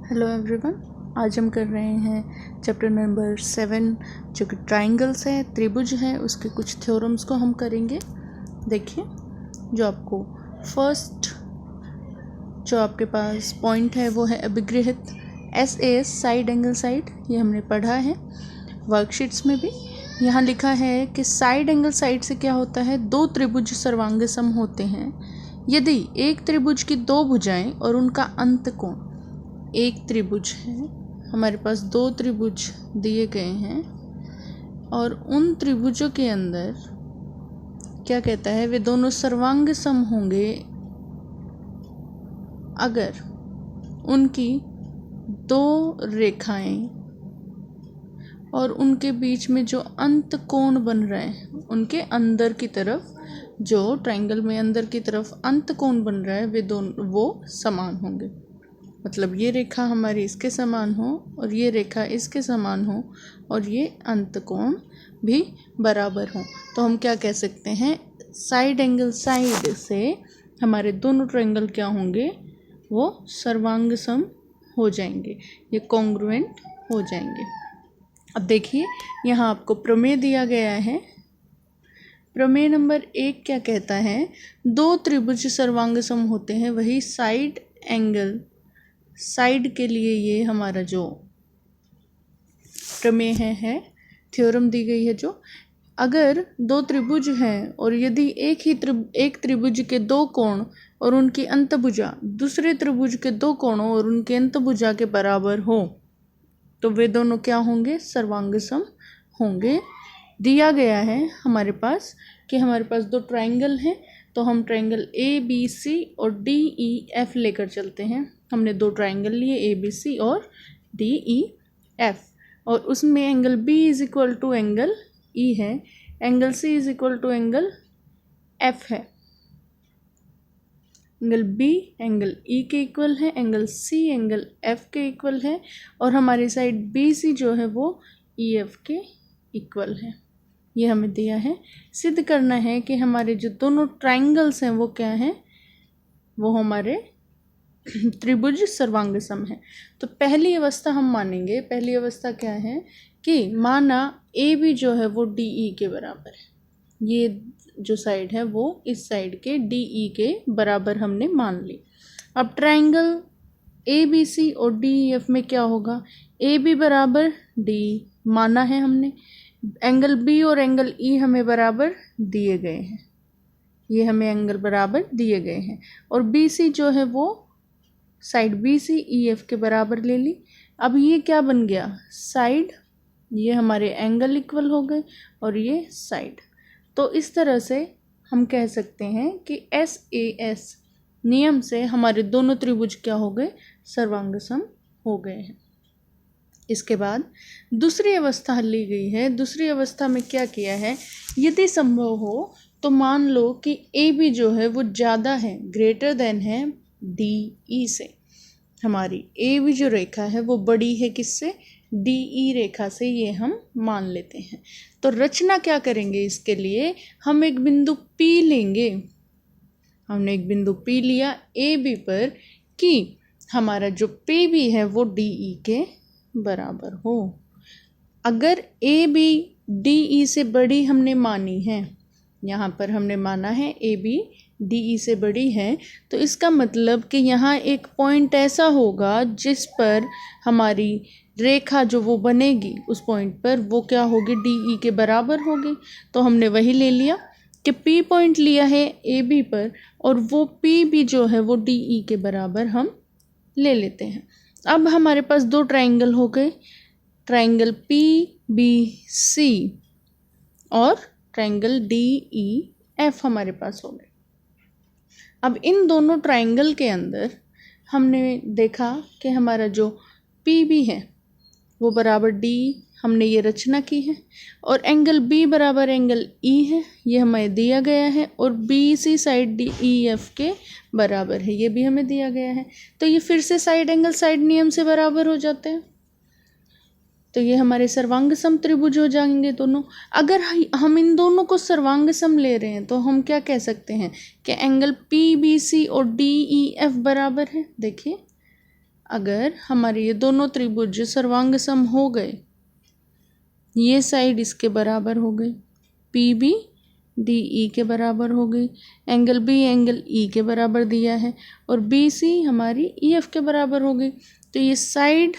Hello everyone, आज हम कर रहे हैं चैप्टर नंबर 7 जो कि ट्राइंगल्स है, त्रिभुज है, उसके कुछ थ्योरम्स को हम करेंगे। देखिए, जो आपको फर्स्ट जो आपके पास पॉइंट है वो है अभिगृहित SAS साइड एंगल साइड। ये हमने पढ़ा है वर्कशीट्स में भी। यहाँ लिखा है कि साइड एंगल साइड से क्या होता है, दो त्रिभुज सर्वांग सम होते हैं यदि एक त्रिभुज की दो भुजाएं और उनका अंत कोण। एक त्रिभुज है, हमारे पास दो त्रिभुज दिए गए हैं और उन त्रिभुजों के अंदर क्या कहता है, वे दोनों सर्वांग सम होंगे अगर उनकी दो रेखाएं और उनके बीच में जो अंत कोण बन रहे हैं, उनके अंदर की तरफ जो ट्रायंगल में अंदर की तरफ अंत कोण बन रहा है, वे दोनों वो समान होंगे। मतलब ये रेखा हमारी इसके समान हो और ये रेखा इसके समान हो और ये अंत कोण भी बराबर हो, तो हम क्या कह सकते हैं, साइड एंगल साइड से हमारे दोनों ट्रायंगल क्या होंगे, वो सर्वांग सम हो जाएंगे, ये कॉन्ग्रुएंट हो जाएंगे। अब देखिए, यहाँ आपको प्रमेय दिया गया है। प्रमेय नंबर 1 क्या कहता है, दो त्रिभुज सर्वांग सम होते हैं, वही साइड एंगल साइड के लिए ये हमारा जो प्रमेय है थ्योरम दी गई है। जो अगर दो त्रिभुज हैं और यदि एक त्रिभुज के दो कोण और उनकी अंतभुजा दूसरे त्रिभुज के दो कोणों और उनके अंतभुजा के बराबर हो, तो वे दोनों क्या होंगे, सर्वांग सम होंगे। दिया गया है हमारे पास कि हमारे पास दो ट्रायंगल हैं, तो हम ट्रायंगल ABC और DEF लेकर चलते हैं। हमने दो ट्रायंगल लिए ABC और DEF, और उसमें angle B is equal to angle E है, angle C is equal to angle F है। एंगल B एंगल E के इक्वल है, एंगल C एंगल F के इक्वल है, और हमारी साइड BC जो है वो EF के इक्वल है। ये हमें दिया है। सिद्ध करना है कि हमारे जो दोनों ट्रायंगल्स हैं वो क्या हैं, वो हमारे त्रिभुज सर्वांग सम है। तो पहली अवस्था हम मानेंगे, पहली अवस्था क्या है कि माना AB जो है वो DE के बराबर है। ये जो साइड है वो इस साइड के DE के बराबर हमने मान ली। अब ट्रायंगल ABC और DEF में क्या होगा, AB बराबर D माना है हमने, एंगल B और एंगल E हमें बराबर दिए गए हैं, ये हमें एंगल बराबर दिए गए हैं, और BC जो है वो साइड BC EF के बराबर ले ली। अब ये क्या बन गया, साइड, ये हमारे एंगल इक्वल हो गए और ये साइड। तो इस तरह से हम कह सकते हैं कि SAS नियम से हमारे दोनों त्रिभुज क्या हो गए, सर्वांग सम हो गए हैं। इसके बाद दूसरी अवस्था ली गई है। दूसरी अवस्था में क्या किया है, यदि संभव हो तो मान लो कि AB जो है वो ज़्यादा है, ग्रेटर देन है DE से। हमारी AB जो रेखा है वो बड़ी है किससे, DE रेखा से, ये हम मान लेते हैं। तो रचना क्या करेंगे इसके लिए, हम एक बिंदु P लेंगे। हमने एक बिंदु P लिया AB पर कि हमारा जो PB है वो DE के बराबर हो। अगर AB DE से बड़ी हमने मानी है, यहाँ पर हमने माना है AB DE से बड़ी है, तो इसका मतलब कि यहाँ एक पॉइंट ऐसा होगा जिस पर हमारी रेखा जो वो बनेगी, उस पॉइंट पर वो क्या होगी, DE के बराबर होगी। तो हमने वही ले लिया कि P पॉइंट लिया है AB पर, और वो PB जो है वो DE के बराबर हम ले लेते हैं। अब हमारे पास दो ट्रायंगल हो गए, ट्रायंगल PBC और ट्रायंगल DEF हमारे पास हो गए। अब इन दोनों ट्रायंगल के अंदर हमने देखा कि हमारा जो PB है वो बराबर D, हमने ये रचना की है, और एंगल B बराबर एंगल E है, ये हमें दिया गया है, और BC साइड DEF के बराबर है, ये भी हमें दिया गया है। तो ये फिर से साइड एंगल साइड नियम से बराबर हो जाते हैं, तो ये हमारे सर्वांग सम त्रिभुज हो जाएंगे दोनों। अगर हम इन दोनों को सर्वांग सम ले रहे हैं तो हम क्या कह सकते हैं कि एंगल PBC और DEF बराबर है। देखिए अगर हमारे ये दोनों त्रिभुज सर्वांग सम हो गए, ये साइड इसके बराबर हो गई, पी बी डी ई के बराबर हो गई, एंगल बी एंगल ई के बराबर दिया है, और बी सी हमारी ई एफ के बराबर हो गई, तो ये साइड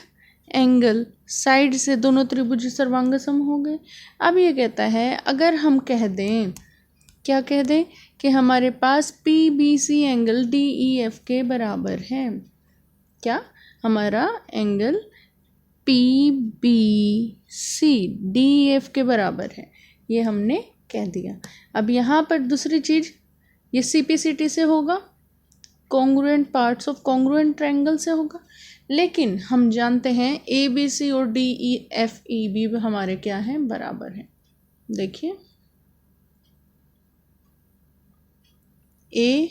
एंगल साइड से दोनों त्रिभुज सर्वांग सम हो गए। अब ये कहता है अगर हम कह दें, क्या कह दें कि हमारे पास P B C angle D E F के बराबर है। क्या हमारा angle P B C D F के बराबर है, ये हमने कह दिया। अब यहाँ पर दूसरी चीज़, ये सी पी सी टी से होगा, congruent parts of congruent triangle से होगा, लेकिन हम जानते हैं ए बी सी और D E F E B हमारे क्या हैं, बराबर हैं। देखिए ए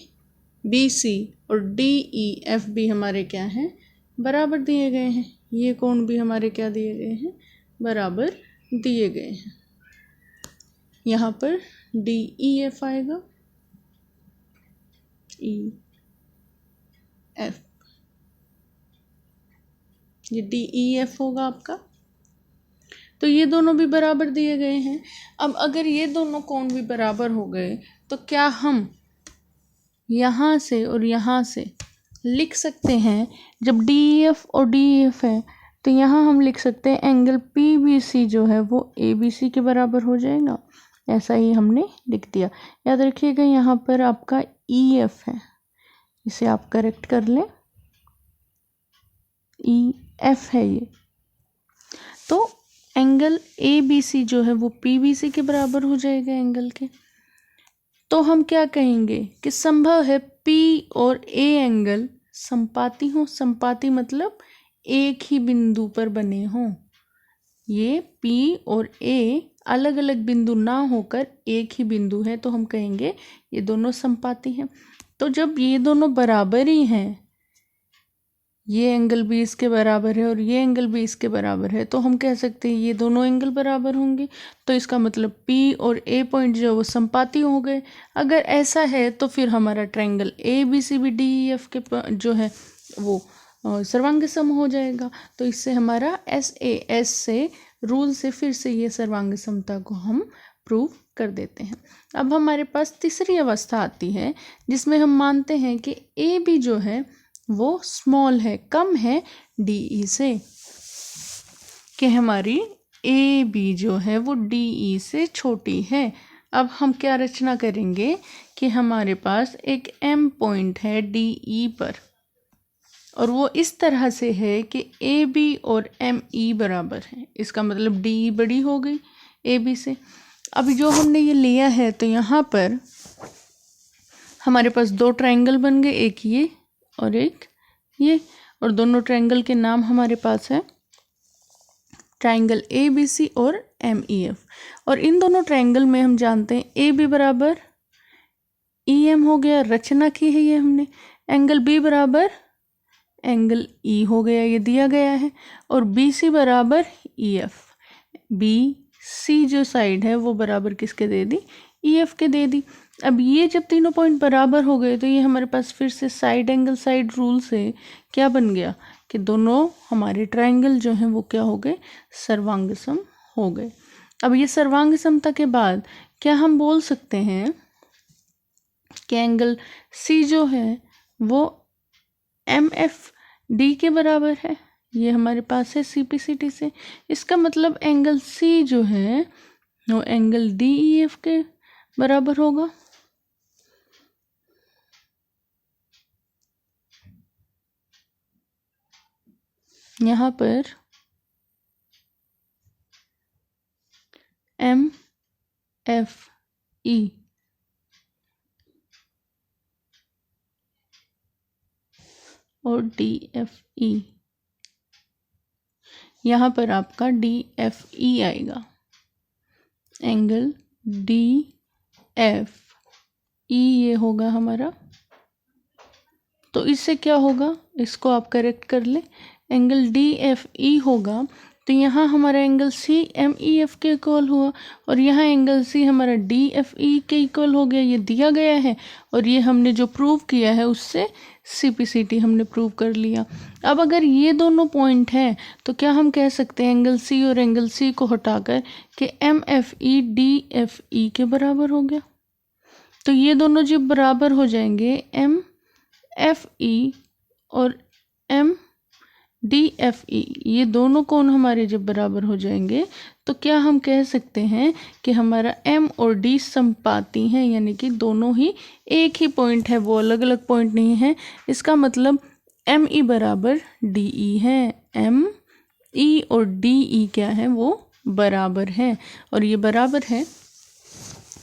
बी सी और डी ई एफ बी हमारे क्या हैं, बराबर दिए गए हैं। ये कोण भी हमारे क्या दिए गए हैं, बराबर दिए गए हैं। यहाँ पर डी ई एफ आएगा, ई एफ, ये डी ई एफ होगा आपका। तो ये दोनों भी बराबर दिए गए हैं। अब अगर ये दोनों कोण भी बराबर हो गए तो क्या हम यहाँ से और यहाँ से लिख सकते हैं, जब डी ई एफ और डी ई एफ है तो यहाँ हम लिख सकते हैं एंगल पी बी सी जो है वो ए बी सी के बराबर हो जाएगा। ऐसा ही हमने लिख दिया। याद रखिएगा यहाँ पर आपका ई एफ है, इसे आप करेक्ट कर लें, ई एफ है ये। तो एंगल ए बी सी जो है वो पी बी सी के बराबर हो जाएगा एंगल के। तो हम क्या कहेंगे कि संभव है पी और ए एंगल संपाती हों। संपाती मतलब एक ही बिंदु पर बने हों। ये पी और ए अलग अलग बिंदु ना होकर एक ही बिंदु है, तो हम कहेंगे ये दोनों संपाती हैं। तो जब ये दोनों बराबर ही हैं, ये एंगल भी इसके बराबर है और ये एंगल भी इसके बराबर है, तो हम कह सकते हैं ये दोनों एंगल बराबर होंगे। तो इसका मतलब पी और ए पॉइंट जो है वो संपाती हो गए। अगर ऐसा है तो फिर हमारा triangle A B C B D E F के जो है वो सर्वांग सम हो जाएगा। तो इससे हमारा एस ए एस से रूल से फिर से ये सर्वांग समता को हम प्रूव कर देते हैं। अब हमारे पास तीसरी अवस्था आती है जिसमें हम मानते हैं कि ए बी जो है वो स्मॉल है, कम है डी ई से, कि हमारी ए बी जो है वो डी ई से छोटी है। अब हम क्या रचना करेंगे कि हमारे पास एक एम पॉइंट है डी ई पर, और वो इस तरह से है कि ए बी और एम ई बराबर है। इसका मतलब डी ई बड़ी हो गई ए बी से। अब जो हमने ये लिया है तो यहाँ पर हमारे पास दो ट्रायंगल बन गए, एक ये और एक ये, और दोनों ट्रायंगल के नाम हमारे पास है ट्रायंगल ए बी सी और एम ई एफ। और इन दोनों ट्रायंगल में हम जानते हैं ए बी बराबर ई एम हो गया, रचना की है ये हमने। एंगल बी बराबर एंगल ई हो गया, ये दिया गया है। और बी सी बराबर ई एफ, बी सी जो साइड है वो बराबर किसके दे दी, ई एफ के दे दी। अब ये जब तीनों पॉइंट बराबर हो गए तो ये हमारे पास फिर से साइड एंगल साइड रूल से क्या बन गया कि दोनों हमारे ट्रायंगल जो हैं वो क्या हो गए, सर्वांग सम हो गए। अब ये सर्वांग समता के बाद क्या हम बोल सकते हैं कि एंगल सी जो है वो एम एफ डी के बराबर है। ये हमारे पास है सी पी सी टी से। इसका मतलब एंगल सी जो है वो एंगल डी ई एफ के बराबर होगा। यहाँ पर एम एफ ई और डी एफ ई, यहाँ पर आपका डी एफ ई आएगा। एंगल डी एफ ई ये होगा हमारा। तो इससे क्या होगा, इसको आप करेक्ट कर ले। एंगल डी एफ ई होगा तो यहाँ हमारा angle C M E F के इक्वल हुआ, और यहाँ एंगल सी हमारा डी एफ ई के इक्वल हो गया। ये दिया गया है और ये हमने जो प्रूव किया है उससे CPCT हमने प्रूव कर लिया। अब अगर ये दोनों पॉइंट हैं तो क्या हम कह सकते हैं एंगल C और एंगल C को हटाकर कि MFE DFE के बराबर हो गया। तो ये दोनों जब बराबर हो जाएंगे MFE और MDFE, ये दोनों कोण हमारे जब बराबर हो जाएंगे तो क्या हम कह सकते हैं कि हमारा M और D समपाती हैं, यानी कि दोनों ही एक ही पॉइंट है, वो अलग अलग पॉइंट नहीं है। इसका मतलब ME बराबर DE है। ME और DE क्या है, वो बराबर है। और ये बराबर है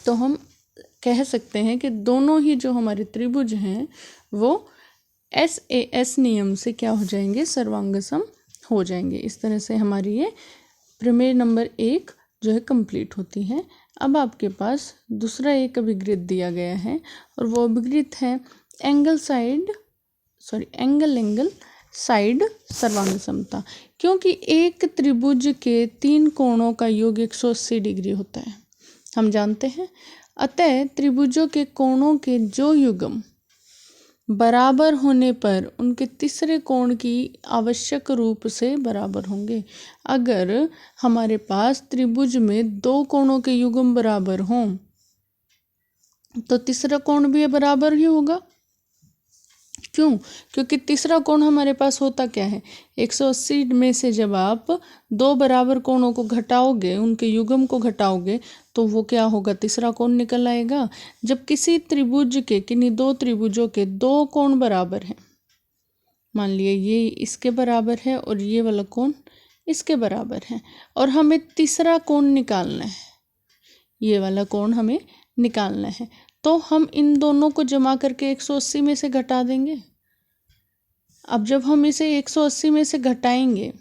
तो हम कह सकते हैं कि दोनों ही जो हमारे त्रिभुज हैं वो SAS नियम से क्या हो जाएंगे, सर्वांगसम हो जाएंगे। इस तरह से हमारी ये प्रमेय नंबर 1 जो है कंप्लीट होती है। अब आपके पास दूसरा एक अभिगृत दिया गया है और वो अभिगृत है एंगल साइड सर्वांग समता। क्योंकि एक त्रिभुज के 3 कोणों का योग 180 डिग्री होता है, हम जानते हैं। अतः त्रिभुजों के कोणों के जो युग्म बराबर होने पर उनके तीसरे कोण की आवश्यक रूप से बराबर होंगे। अगर हमारे पास त्रिभुज में 2 कोणों के युग्म बराबर हों तो तीसरा कोण भी बराबर ही होगा। क्यों? क्योंकि तीसरा कोण हमारे पास होता क्या है, 180 में से जब आप 2 बराबर कोणों को घटाओगे, उनके युग्म को घटाओगे तो वो क्या होगा, तीसरा कोण निकल आएगा। जब किसी त्रिभुज के किन्हीं 2 त्रिभुजों के 2 कोण बराबर हैं, मान लिया ये इसके बराबर है और ये वाला कोण इसके बराबर है, और हमें तीसरा कोण निकालना है, ये वाला कोण हमें निकालना है, तो हम इन दोनों को जमा करके 180 में से घटा देंगे। अब जब हम इसे 180 में से घटाएंगे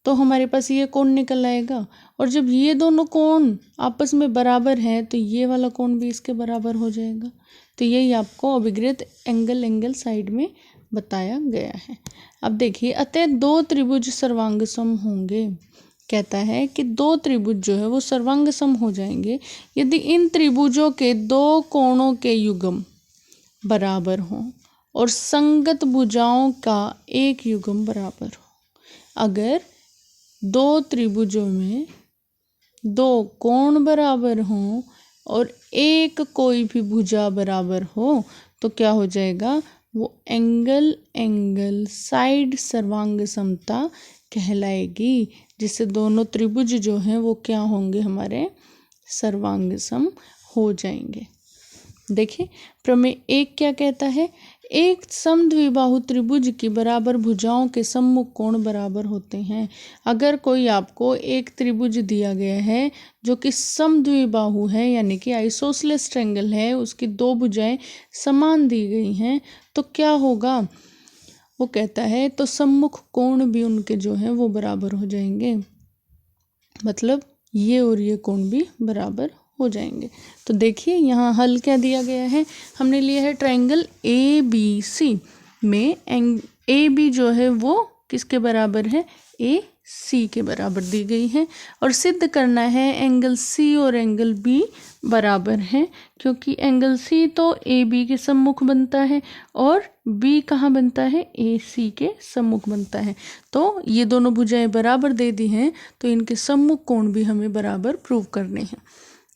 तो हमारे पास ये कोण निकल आएगा, और जब ये दोनों कोण आपस में बराबर हैं तो ये वाला कोण भी इसके बराबर हो जाएगा। तो यही आपको अभिगृत एंगल साइड में बताया गया है। अब देखिए, अतः 2 त्रिभुज सर्वांगसम होंगे। कहता है कि 2 त्रिभुज जो है वो सर्वांगसम हो जाएंगे यदि इन त्रिभुजों के 2 कोणों के युग्म बराबर हों और संगत भुजाओं का एक युग्म बराबर हो। अगर 2 त्रिभुजों में 2 कोण बराबर हों और एक कोई भी भुजा बराबर हो तो क्या हो जाएगा, वो एंगल साइड सर्वांग समता कहलाएगी, जिससे दोनों त्रिभुज जो हैं वो क्या होंगे, हमारे सर्वांगसम हो जाएंगे। देखिए प्रमेय 1 क्या कहता है, एक समद्विबाहु त्रिभुज की बराबर भुजाओं के सम्मुख कोण बराबर होते हैं। अगर कोई आपको एक त्रिभुज दिया गया है जो कि समद्विबाहु है, यानी कि आइसोसेलेस ट्रायंगल है, उसकी 2 भुजाएं समान दी गई हैं, तो क्या होगा, वो कहता है तो सम्मुख कोण भी उनके जो है वो बराबर हो जाएंगे, मतलब ये और ये कोण भी बराबर हो जाएंगे। तो देखिए यहाँ हल क्या दिया गया है, हमने लिया है ट्रायंगल ABC में AB जो है वो किसके बराबर है, AC के बराबर दी गई है, और सिद्ध करना है एंगल C और एंगल B बराबर है, क्योंकि एंगल C तो AB के सम्मुख बनता है और B कहाँ बनता है, AC के सम्मुख बनता है। तो ये दोनों भुजाएं बराबर दे दी हैं तो इनके सम्मुख कोण भी हमें बराबर प्रूव करने हैं।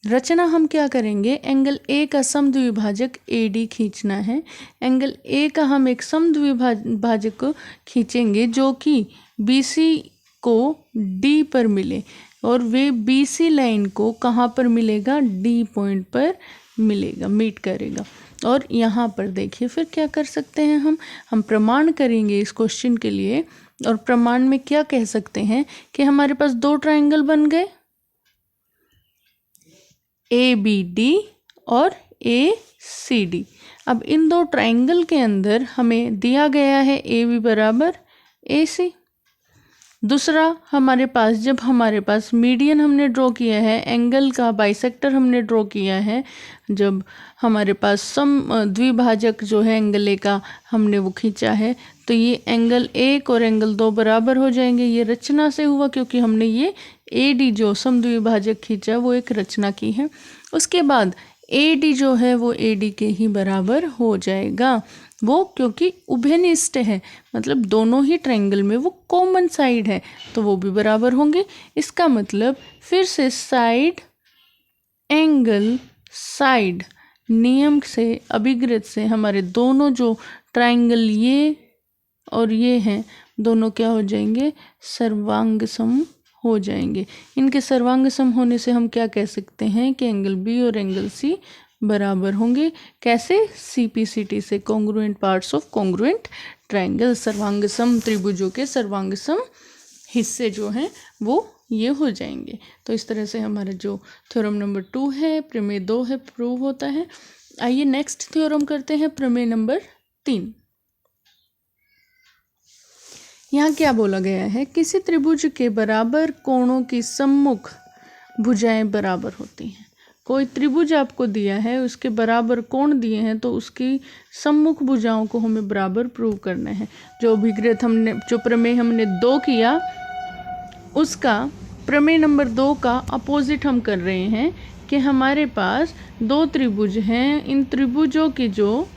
रचना हम क्या करेंगे, एंगल A का समद्विभाजक AD खींचना है। एंगल A का हम एक समद्विभाजक खींचेंगे जो कि BC को D पर मिले, और वे BC लाइन को कहाँ पर मिलेगा, D पॉइंट पर मिलेगा, मीट करेगा। और यहाँ पर देखिए फिर क्या कर सकते हैं, हम प्रमाण करेंगे इस क्वेश्चन के लिए, और प्रमाण में क्या कह सकते हैं कि हमारे पास 2 ट्रायंगल बन गए, ABD और ACD। अब इन 2 ट्रायंगल के अंदर हमें दिया गया है AB बराबर AC। दूसरा हमारे पास, जब हमारे पास मीडियन हमने ड्रॉ किया है, एंगल का बाइसेक्टर हमने ड्रॉ किया है, जब हमारे पास सम द्विभाजक जो है एंगल A का हमने वो खींचा है, तो ये एंगल 1 और एंगल 2 बराबर हो जाएंगे। ये रचना से हुआ क्योंकि हमने ये AD जो समद्विभाजक खींचा वो एक रचना की है। उसके बाद AD जो है वो AD के ही बराबर हो जाएगा, वो क्योंकि उभयनिष्ठ है, मतलब दोनों ही ट्रायंगल में वो कॉमन साइड है तो वो भी बराबर होंगे। इसका मतलब फिर से साइड एंगल साइड नियम से, अभिग्रत से हमारे दोनों जो ट्रायंगल ये और ये हैं दोनों क्या हो जाएंगे, सर्वांग सम हो जाएंगे। इनके सर्वांग सम होने से हम क्या कह सकते हैं कि एंगल बी और एंगल सी बराबर होंगे। कैसे? CPCT से, congruent parts of congruent triangle, सर्वांग सम त्रिभुजों के सर्वांग सम हिस्से जो हैं वो ये हो जाएंगे। तो इस तरह से हमारा जो थ्योरम नंबर 2 है, प्रमेय 2 है, प्रूव होता है। आइए नेक्स्ट थ्योरम करते हैं, प्रमेय नंबर 3। यहाँ क्या बोला गया है, किसी त्रिभुज के बराबर कोणों की सम्मुख भुजाएं बराबर होती हैं। कोई त्रिभुज आपको दिया है, उसके बराबर कोण दिए हैं, तो उसकी सम्मुख भुजाओं को हमें बराबर प्रूव करना है। जो अभिग्रत हमने, जो प्रमेय हमने 2 किया, उसका प्रमेय नंबर 2 का अपोजिट हम कर रहे हैं कि हमारे पास 2 त्रिभुज हैं, इन त्रिभुजों की जो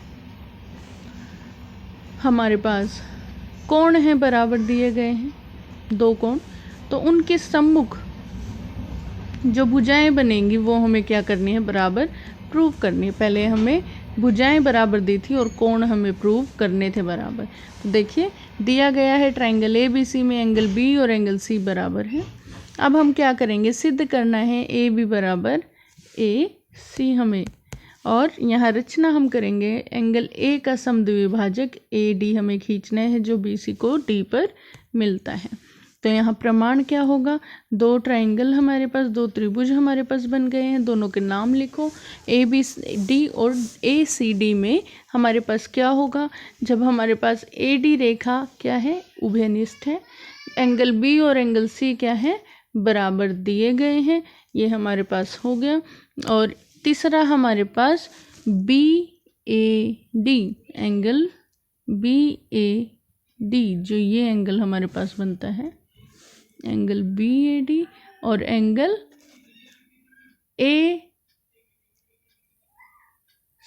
हमारे पास कोण हैं बराबर दिए गए हैं, 2 कोण, तो उनके सम्मुख जो भुजाएं बनेंगी वो हमें क्या करनी है, बराबर प्रूव करनी है। पहले हमें भुजाएं बराबर दी थी और कोण हमें प्रूव करने थे बराबर। तो देखिए दिया गया है ट्रायंगल ABC में एंगल B और एंगल C बराबर है। अब हम क्या करेंगे, सिद्ध करना है AB बराबर AC हमें, और यहाँ रचना हम करेंगे एंगल A का समद्विभाजक AD हमें खींचना है जो BC को D पर मिलता है। तो यहाँ प्रमाण क्या होगा, 2 ट्रायंगल हमारे पास, 2 त्रिभुज हमारे पास बन गए हैं, दोनों के नाम लिखो। ABD और ACD में हमारे पास क्या होगा, जब हमारे पास AD रेखा क्या है, उभयनिष्ठ है, एंगल B और एंगल C क्या है, बराबर दिए गए हैं, ये हमारे पास हो गया। और तीसरा हमारे पास BAD, एंगल BAD, जो ये एंगल हमारे पास बनता है, एंगल BAD और एंगल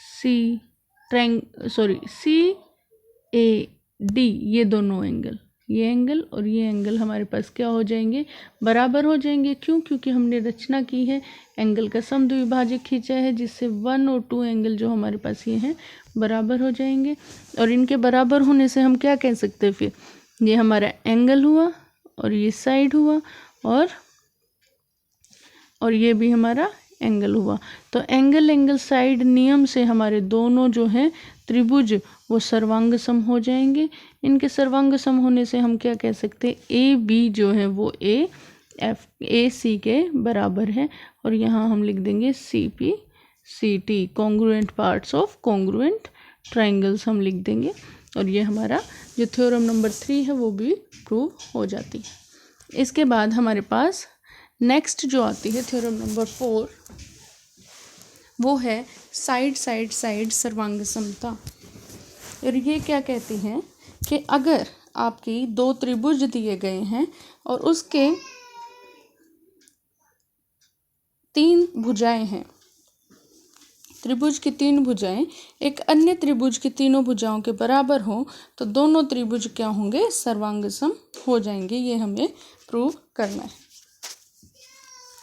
CAD, ये दोनों एंगल, ये एंगल और ये एंगल हमारे पास क्या हो जाएंगे, बराबर हो जाएंगे। क्यों? क्योंकि हमने रचना की है, एंगल का समद्विभाजक खींचा है, जिससे 1 और 2 एंगल जो हमारे पास ये हैं बराबर हो जाएंगे। और इनके बराबर होने से हम क्या कह सकते हैं, फिर ये हमारा एंगल हुआ और ये साइड हुआ और ये भी हमारा एंगल हुआ। तो एंगल साइड नियम से हमारे दोनों जो हैं त्रिभुज वो सर्वांग सम हो जाएंगे। इनके सर्वांग सम होने से हम क्या कह सकते हैं, AB जो है वो AC के बराबर है, और यहाँ हम लिख देंगे CPCT, congruent parts of congruent triangles हम लिख देंगे। और ये हमारा जो थ्योरम नंबर 3 है वो भी प्रूव हो जाती है। इसके बाद हमारे पास नेक्स्ट जो आती है थ्योरम नंबर 4, वो है साइड साइड साइड सर्वांग समता। और ये क्या कहती हैं कि अगर आपकी 2 त्रिभुज दिए गए हैं और उसके 3 भुजाएं हैं, त्रिभुज की 3 भुजाएं एक अन्य त्रिभुज की तीनों भुजाओं के बराबर हो, तो दोनों त्रिभुज क्या होंगे, सर्वांग सम हो जाएंगे। ये हमें प्रूव करना है।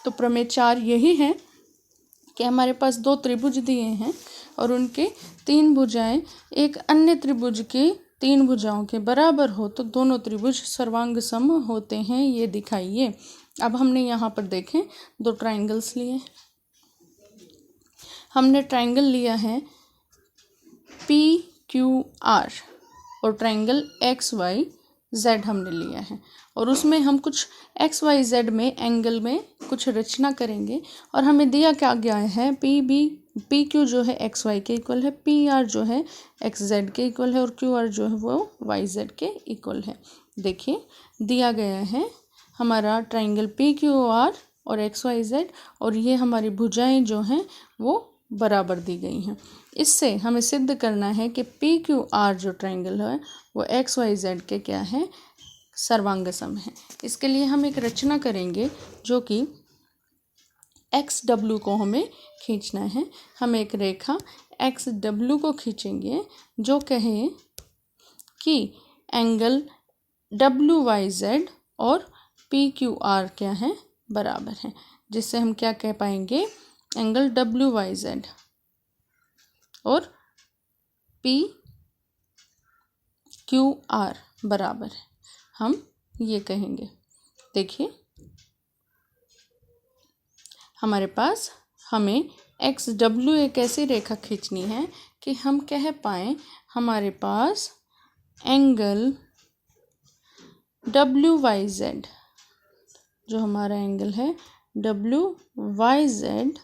तो प्रमेय 4 यही है कि हमारे पास 2 त्रिभुज दिए हैं और उनके 3 भुजाएं एक अन्य त्रिभुज की 3 भुजाओं के बराबर हो, तो दोनों त्रिभुज सर्वांग सम होते हैं, ये दिखाइए। अब हमने यहाँ पर देखें 2 ट्रायंगल्स लिए, हमने ट्रायंगल लिया है PQR और ट्रायंगल XYZ हमने लिया है, और उसमें हम कुछ XYZ में एंगल में कुछ रचना करेंगे। और हमें दिया क्या गया है, PQ जो है XY के इक्वल है, PR जो है XZ के इक्वल है, और QR जो है वो YZ के इक्वल है। देखिए दिया गया है हमारा ट्रायंगल PQR और XYZ, और ये हमारी भुजाएं जो हैं वो बराबर दी गई हैं। इससे हमें सिद्ध करना है कि PQR जो ट्रायंगल है वो XYZ के क्या है, सर्वांग सम है। इसके लिए हम एक रचना करेंगे जो कि एक्स डब्ल्यू को हमें खींचना है। हम एक रेखा एक्स डब्ल्यू को खींचेंगे जो कहे कि एंगल डब्ल्यू वाई जेड और पी क्यू आर क्या है, बराबर है, जिससे हम क्या कह पाएंगे, एंगल डब्ल्यू वाई जेड और पी क्यू आर बराबर है, हम ये कहेंगे। देखिए हमारे पास हमें एक्स डब्ल्यू एक ऐसी रेखा खींचनी है कि हम कह पाएँ हमारे पास एंगल डब्ल्यू वाई जेड, जो हमारा एंगल है डब्ल्यू वाई जेड,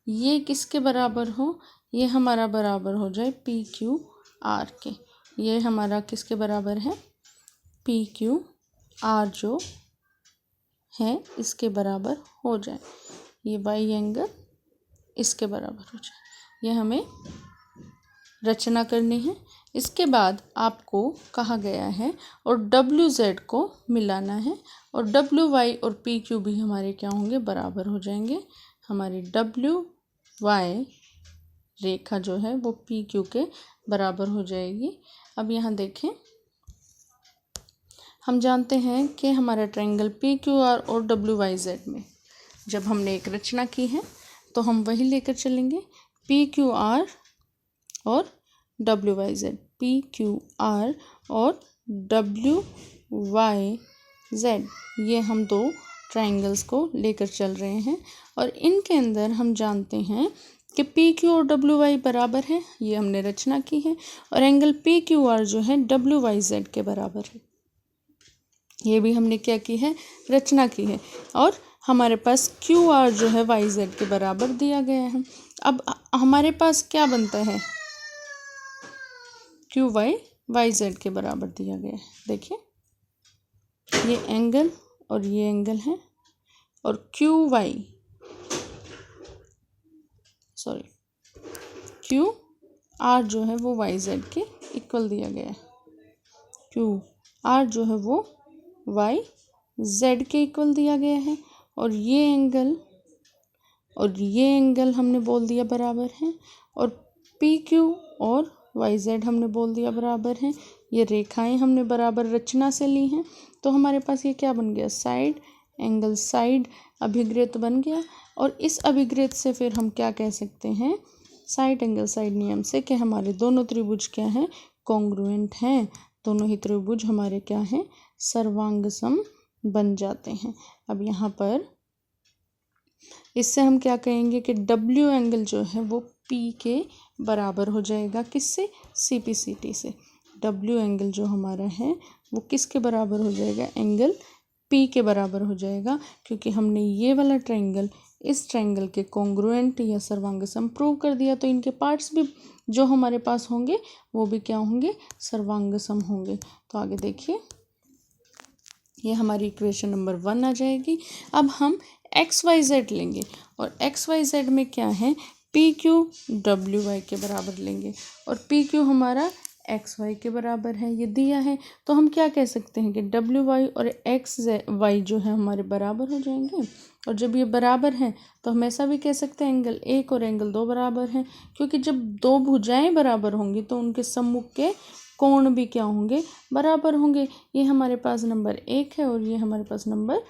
ये किसके बराबर हो, ये हमारा बराबर हो जाए पी क्यू आर के। ये हमारा किसके बराबर है, पी क्यू आर जो है इसके बराबर हो जाए, ये वाई एंगल इसके बराबर हो जाए। ये हमें रचना करनी है। इसके बाद आपको कहा गया है और डब्ल्यू जेड को मिलाना है और डब्ल्यू वाई और पी क्यू भी हमारे क्या होंगे, बराबर हो जाएंगे। हमारी डब्ल्यू वाई रेखा जो है वो पी क्यू के बराबर हो जाएगी। अब यहाँ देखें, हम जानते हैं कि हमारा ट्रायंगल पी क्यू आर और डब्ल्यू वाई जेड में जब हमने एक रचना की है तो हम वही लेकर चलेंगे, पी क्यू आर और W Y Z, P Q R और डब्ल्यू वाई जेड, ये हम दो ट्रायंगल्स को लेकर चल रहे हैं और इनके अंदर हम जानते हैं कि पी क्यू और डब्ल्यू वाई बराबर है, ये हमने रचना की है, और एंगल पी क्यू आर जो है डब्ल्यू वाई जेड के बराबर है, ये भी हमने क्या की है, रचना की है। और हमारे पास क्यू आर जो है वाई जेड के बराबर दिया गया है। अब हमारे पास क्या बनता है, क्यू वाई वाई जेड के बराबर दिया गया है। देखिए ये एंगल और ये एंगल है और क्यू आर जो है वो वाई जेड के इक्वल दिया गया है, क्यू आर जो है वो वाई जेड के इक्वल दिया गया है और ये एंगल हमने बोल दिया बराबर है और पी क्यू और वाई जेड हमने बोल दिया बराबर है। ये रेखाएं हमने बराबर रचना से ली हैं, तो हमारे पास ये क्या बन गया, साइड एंगल साइड अभिग्रेत बन गया। और इस अभिग्रेत से फिर हम क्या कह सकते हैं, साइड एंगल साइड नियम से, कि हमारे दोनों त्रिभुज क्या हैं, कॉन्ग्रुएंट हैं, दोनों ही त्रिभुज हमारे क्या हैं, सर्वांगसम बन जाते हैं। अब यहाँ पर इससे हम क्या कहेंगे कि डब्ल्यू एंगल जो है वो पी के बराबर हो जाएगा, किससे, सी पी सी टी से। डब्ल्यू एंगल जो हमारा है वो किसके बराबर हो जाएगा, एंगल पी के बराबर हो जाएगा, क्योंकि हमने ये वाला ट्रायंगल इस ट्रायंगल के कॉन्ग्रुएंट या सर्वांगसम प्रूव कर दिया, तो इनके पार्ट्स भी जो हमारे पास होंगे वो भी क्या होंगे, सर्वांगसम होंगे। तो आगे देखिए, ये हमारी इक्वेशन नंबर 1 आ जाएगी। अब हम एक्स वाई जेड लेंगे और एक्स वाई जेड में क्या है, पी क्यू डब्ल्यू वाई के बराबर लेंगे और पी क्यू हमारा एक्स वाई के बराबर है, ये दिया है। तो हम क्या कह सकते हैं कि डब्ल्यू वाई और एक्स वाई जो है हमारे बराबर हो जाएंगे। और जब ये बराबर हैं तो हम ऐसा भी कह सकते हैं एंगल 1 और एंगल 2 बराबर हैं, क्योंकि जब दो भुजाएं बराबर होंगी तो उनके सम्मुख के कोण भी क्या होंगे, बराबर होंगे। ये हमारे पास नंबर 1 है और ये हमारे पास नंबर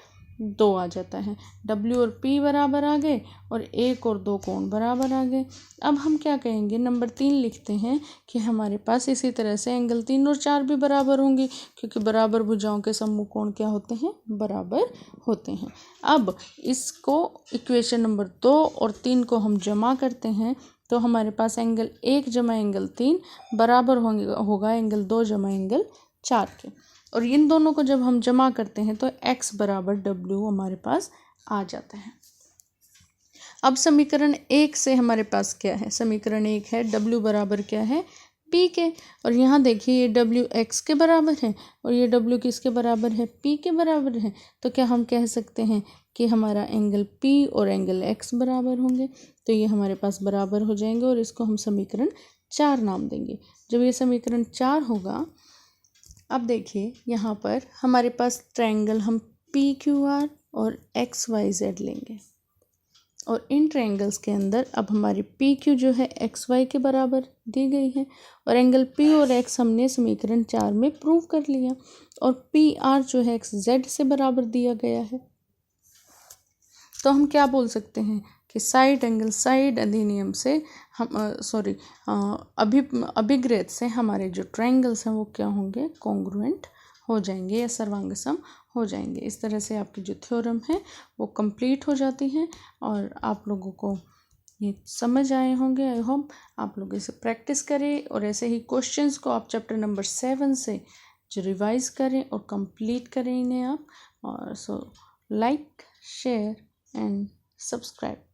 2 आ जाता है। W और P बराबर आ गए और 1 और 2 कोण बराबर आ गए। अब हम क्या कहेंगे, नंबर 3 लिखते हैं कि हमारे पास इसी तरह से एंगल 3 और 4 भी बराबर होंगे, क्योंकि बराबर भुजाओं के सम्मुख कोण क्या होते हैं, बराबर होते हैं। अब इसको इक्वेशन नंबर 2 और 3 को हम जमा करते हैं तो हमारे पास एंगल 1 जमा एंगल 3 बराबर होगा एंगल 2 जमा एंगल 4 के। और इन दोनों को जब हम जमा करते हैं तो x बराबर W हमारे पास आ जाता है। अब समीकरण 1 से हमारे पास क्या है, समीकरण 1 है W बराबर क्या है, P के। और यहाँ देखिए ये W x के बराबर है और ये W किसके बराबर है, P के बराबर है। तो क्या हम कह सकते हैं कि हमारा एंगल P और एंगल x बराबर होंगे, तो ये हमारे पास बराबर हो जाएंगे और इसको हम समीकरण 4 नाम देंगे। जब ये समीकरण 4 होगा, अब देखिए यहाँ पर हमारे पास ट्रायंगल हम PQR और XYZ लेंगे और इन ट्रायंगल्स के अंदर अब हमारी पी क्यू जो है एक्स वाई के बराबर दी गई है और एंगल पी और एक्स हमने समीकरण 4 में प्रूव कर लिया और पी आर जो है एक्स जेड से बराबर दिया गया है। तो हम क्या बोल सकते हैं कि साइड एंगल साइड अधिनियम से हम अभिग्रेत से हमारे जो ट्रायंगल्स हैं वो क्या होंगे, कॉन्ग्रुएंट हो जाएंगे या सर्वांगसम हो जाएंगे। इस तरह से आपकी जो थ्योरम है वो कंप्लीट हो जाती है और आप लोगों को ये समझ आए होंगे। आई होप आप लोग इसे प्रैक्टिस करें और ऐसे ही क्वेश्चंस को आप चैप्टर नंबर 7 से जो रिवाइज करें और कंप्लीट करें इन्हें आप। और so like, share and subscribe.